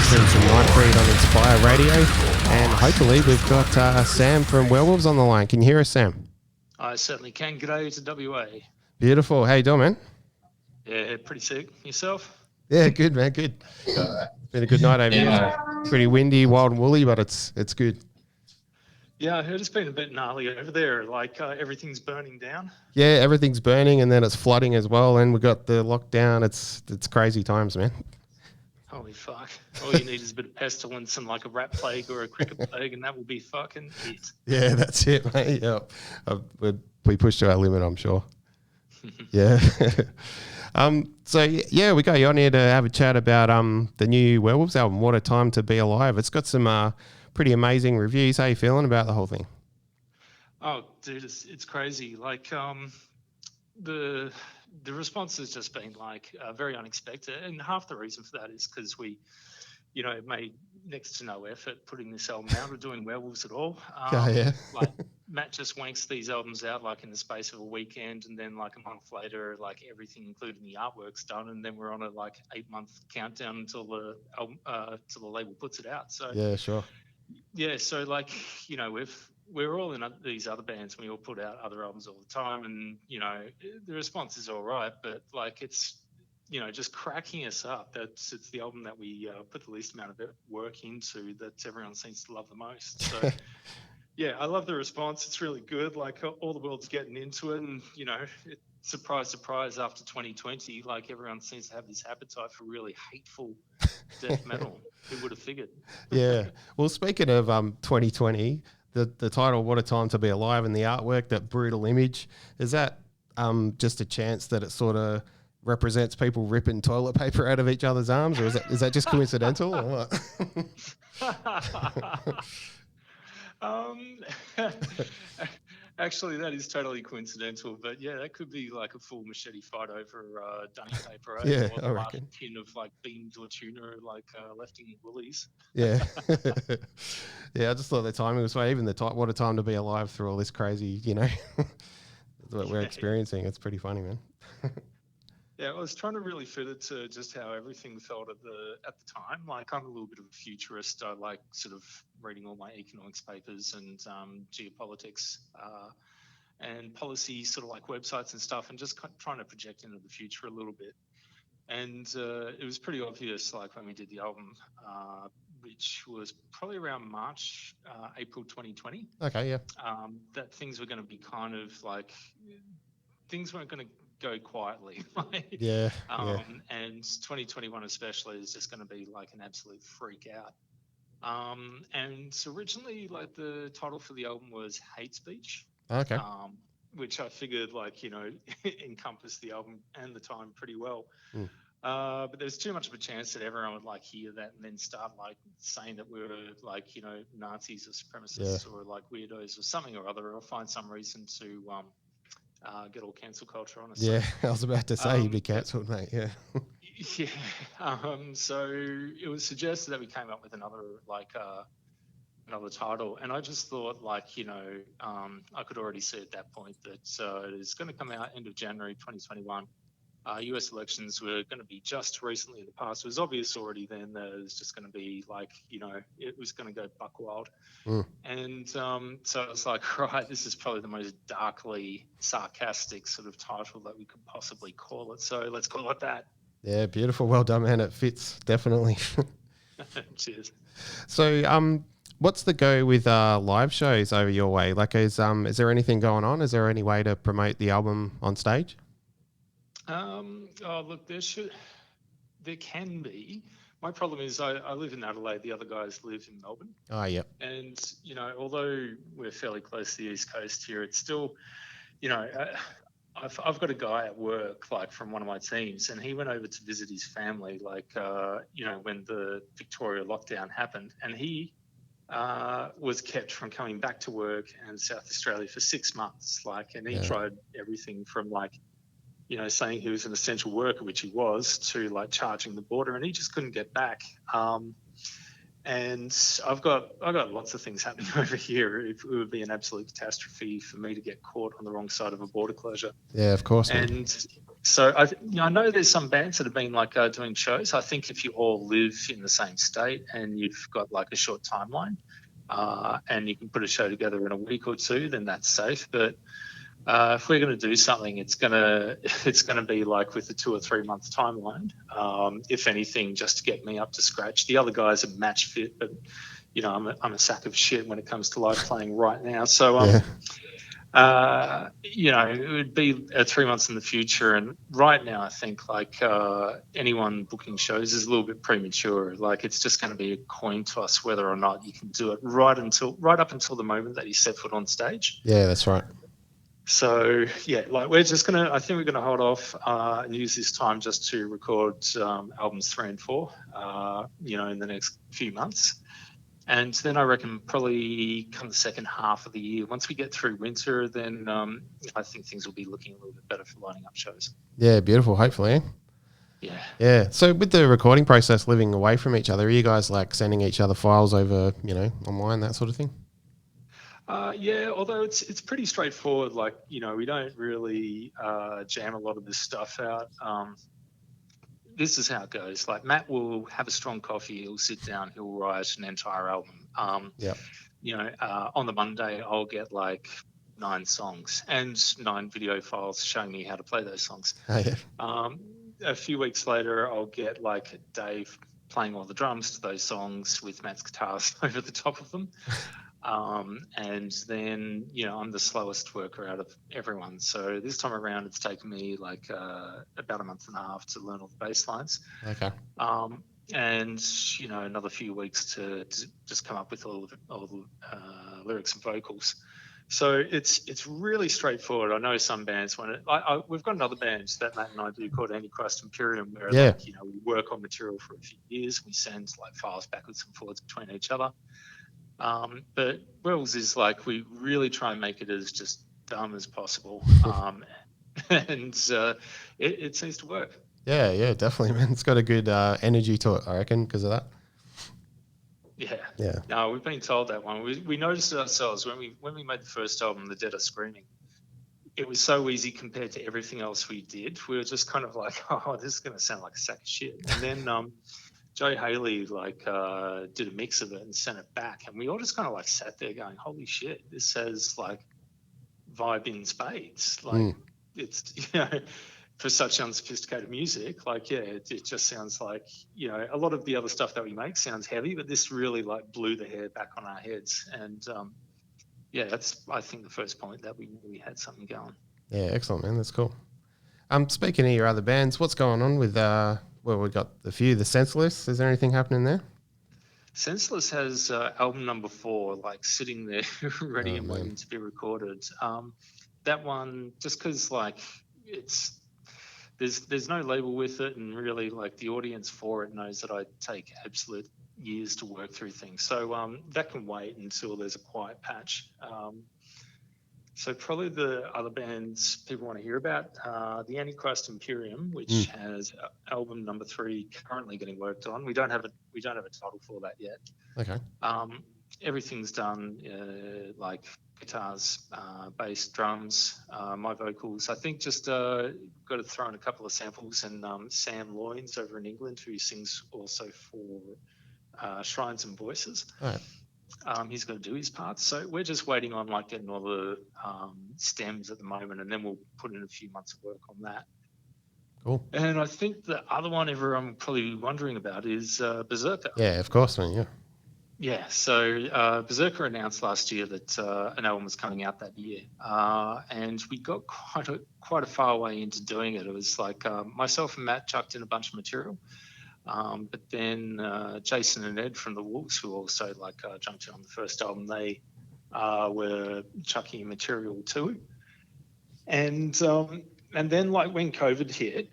listening to Nightbreed on Inspire Radio, and hopefully we've got Sam from Werewolves on the line. Can you hear us, Sam? I certainly can. G'day to WA. Beautiful. How you doing, man? Yeah, pretty sick. Yourself? Yeah, good, man. Good. Been a good night over here. Pretty windy, wild and woolly, but it's good. Yeah, I heard it's been a bit gnarly over there. Like everything's burning down. Yeah, everything's burning, and then it's flooding as well. And we got the lockdown. It's crazy times, man. Holy fuck. All you need is a bit of pestilence and like a rat plague or a cricket plague, and that will be fucking it. Yeah, that's it, mate. Yeah. We pushed to our limit, I'm sure. Yeah. So yeah, we got you on here to have a chat about the new Werewolves album, What a Time to Be Alive. It's got some pretty amazing reviews. How you feeling about the whole thing? Oh, dude, it's crazy. Like the response has just been like very unexpected, and half the reason for that is because we, made next to no effort putting this album out or doing Werewolves at all. Yeah. Like Matt just wanks these albums out like in the space of a weekend, and then like a month later, like everything, including the artwork's done, and then we're on a like 8-month countdown until the album, till the label puts it out. So Yeah, sure. yeah, so like we're all in these other bands, and we all put out other albums all the time, and the response is all right, but like it's just cracking us up. It's the album that we put the least amount of work into that everyone seems to love the most. So yeah, I love the response. It's really good. Like all the world's getting into it, and surprise, surprise, after 2020, like everyone seems to have this appetite for really hateful death metal. Who would have figured? Yeah. Well, speaking of 2020, the title "What a Time to Be Alive" and the artwork, that brutal image, is that just a chance that it sort of represents people ripping toilet paper out of each other's arms, or is that just coincidental, or what? Actually, that is totally coincidental, but yeah, that could be like a full machete fight over dunny paper, right? Yeah, or the I last reckon. pin of like beans or tuna, like left in Woolies. Yeah. Yeah, I just thought the timing was right. Even what a time to be alive through all this crazy, what we're experiencing. It's pretty funny, man. Yeah, I was trying to really fit it to just how everything felt at the time. Like I'm a little bit of a futurist. I like sort of reading all my economics papers and geopolitics and policy sort of like websites and stuff, and just trying to project into the future a little bit. And it was pretty obvious, like when we did the album, which was probably around March, April 2020. Okay, yeah. That things were going to be kind of like things weren't going to go quietly. Yeah. And 2021 especially is just going to be like an absolute freak out. And originally, like the title for the album was Hate Speech. Okay. Which I figured like, encompassed the album and the time pretty well. But there's too much of a chance that everyone would like hear that and then start like saying that we were like, Nazis or supremacists or like weirdos or something or other, or find some reason to get all cancel culture on us. Yeah, I was about to say you'd be cancelled, mate. Yeah. Yeah. So it was suggested that we came up with another title, and I just thought like, I could already see at that point that it's going to come out end of January 2021. US elections were going to be just recently in the past. It was obvious already then that it was just going to be like, it was going to go buck wild. And so it's like, right, this is probably the most darkly sarcastic sort of title that we could possibly call it. So let's call it that. Yeah, beautiful. Well done, man. It fits, definitely. Cheers. So, what's the go with live shows over your way? Like, is there anything going on? Is there any way to promote the album on stage? Look, there can be. My problem is I live in Adelaide. The other guys live in Melbourne. Oh, yeah. And, although we're fairly close to the East Coast here, it's still, I've got a guy at work, like from one of my teams, and he went over to visit his family, like, when the Victoria lockdown happened, and he was kept from coming back to work in South Australia for 6 months. Like, and he tried everything from like, saying he was an essential worker, which he was, to like charging the border, and he just couldn't get back. And I've got lots of things happening over here. It would be an absolute catastrophe for me to get caught on the wrong side of a border closure. Yeah, of course. And So I know there's some bands that have been like doing shows. I think if you all live in the same state and you've got like a short timeline, and you can put a show together in a week or two, then that's safe. But if we're going to do something, it's gonna be like with a 2 or 3 month timeline. If anything, just to get me up to scratch. The other guys are match fit, but I'm a sack of shit when it comes to live playing right now. So it would be 3 months in the future. And right now, I think like anyone booking shows is a little bit premature. Like it's just going to be a coin toss whether or not you can do it right up until the moment that you set foot on stage. Yeah, that's right. So yeah, like I think we're gonna hold off and use this time just to record albums 3 and 4, in the next few months. And then I reckon probably come the second half of the year, once we get through winter, then I think things will be looking a little bit better for lining up shows. Yeah, beautiful. Hopefully. Yeah. Yeah. So with the recording process, living away from each other, are you guys like sending each other files over, online, that sort of thing? Yeah, although it's pretty straightforward. Like, we don't really jam a lot of this stuff out. This is how it goes. Like Matt will have a strong coffee. He'll sit down. He'll write an entire album. On the Monday, I'll get like 9 songs and 9 video files showing me how to play those songs. Oh, yeah. A few weeks later, I'll get like Dave playing all the drums to those songs with Matt's guitars over the top of them. And then, I'm the slowest worker out of everyone. So this time around, it's taken me like about a month and a half to learn all the bass lines. Okay. And, another few weeks to just come up with all the lyrics and vocals. So it's really straightforward. I know some bands we've got another band that Matt and I do called Antichrist Imperium, where we work on material for a few years. We send like files backwards and forwards between each other. But Werewolves is like, we really try and make it as just dumb as possible. And it seems to work. Yeah, definitely, man. It's got a good energy to it, I reckon, because of that. Yeah. No, we've been told that one. We noticed it ourselves when we made the first album, The Dead Are Screaming. It was so easy compared to everything else we did. We were just kind of like, oh, this is going to sound like a sack of shit. And then Joe Haley did a mix of it and sent it back, and we all just kind of like sat there going, holy shit, this says like vibe in spades. Like it's, for such unsophisticated music, like, it just sounds like, a lot of the other stuff that we make sounds heavy, but this really like blew the hair back on our heads. And that's, I think, the first point that we knew we had something going. Yeah, excellent, man. That's cool. Speaking of your other bands, what's going on with we've got the Senseless. Is there anything happening there? Senseless has album number 4 like sitting there ready and waiting to be recorded. That one, just because like there's no label with it, and really like the audience for it knows that I take absolute years to work through things. So that can wait until there's a quiet patch. So probably the other bands people want to hear about, the Antichrist Imperium, which has album number 3 currently getting worked on. We don't have a title for that yet. Okay. Everything's done, like guitars, bass, drums, my vocals. I think just got to throw in a couple of samples, and Sam Loynes over in England, who sings also for Shrines and Voices. All right. He's going to do his part. So we're just waiting on like getting all the stems at the moment, and then we'll put in a few months of work on that. Cool. And I think the other one everyone will probably be wondering about is Berzerker. Yeah, of course, man. Yeah. Yeah. So Berzerker announced last year that an album was coming out that year, and we got quite a far way into doing it. It was like myself and Matt chucked in a bunch of material. But then Jason and Ed from the Wolves, who also jumped in on the first album, they were chucking material too. And then like when COVID hit,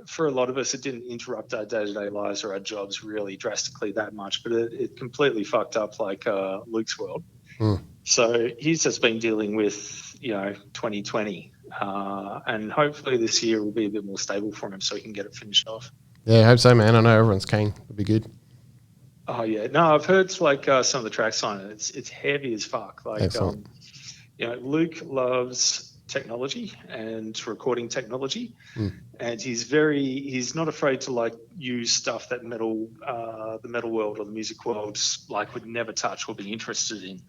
for a lot of us, it didn't interrupt our day-to-day lives or our jobs really drastically that much, but it completely fucked up like Luke's world. So he's just been dealing with 2020, and hopefully this year will be a bit more stable for him so he can get it finished off. Yeah, I hope so, man. I know everyone's keen. It'll be good. Oh yeah, no, I've heard like some of the tracks on it. It's heavy as fuck. Like, excellent. Luke loves technology and recording technology, and he's not afraid to like use stuff that the metal world or the music world like would never touch or be interested in.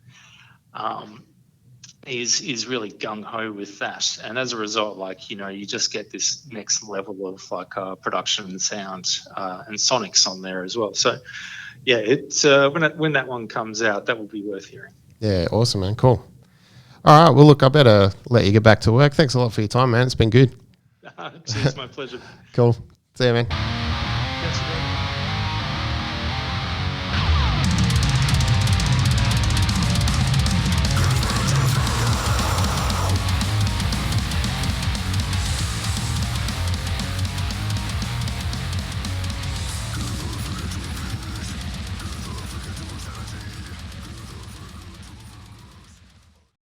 Is really gung ho with that, and as a result, like you just get this next level of like production and sound and sonics on there as well. So yeah, it's when that one comes out, that will be worth hearing. Yeah, awesome, man. Cool. All right, well, look, I better let you get back to work. Thanks a lot for your time, man. It's been good. Cheers, my pleasure. Cool. See you, man.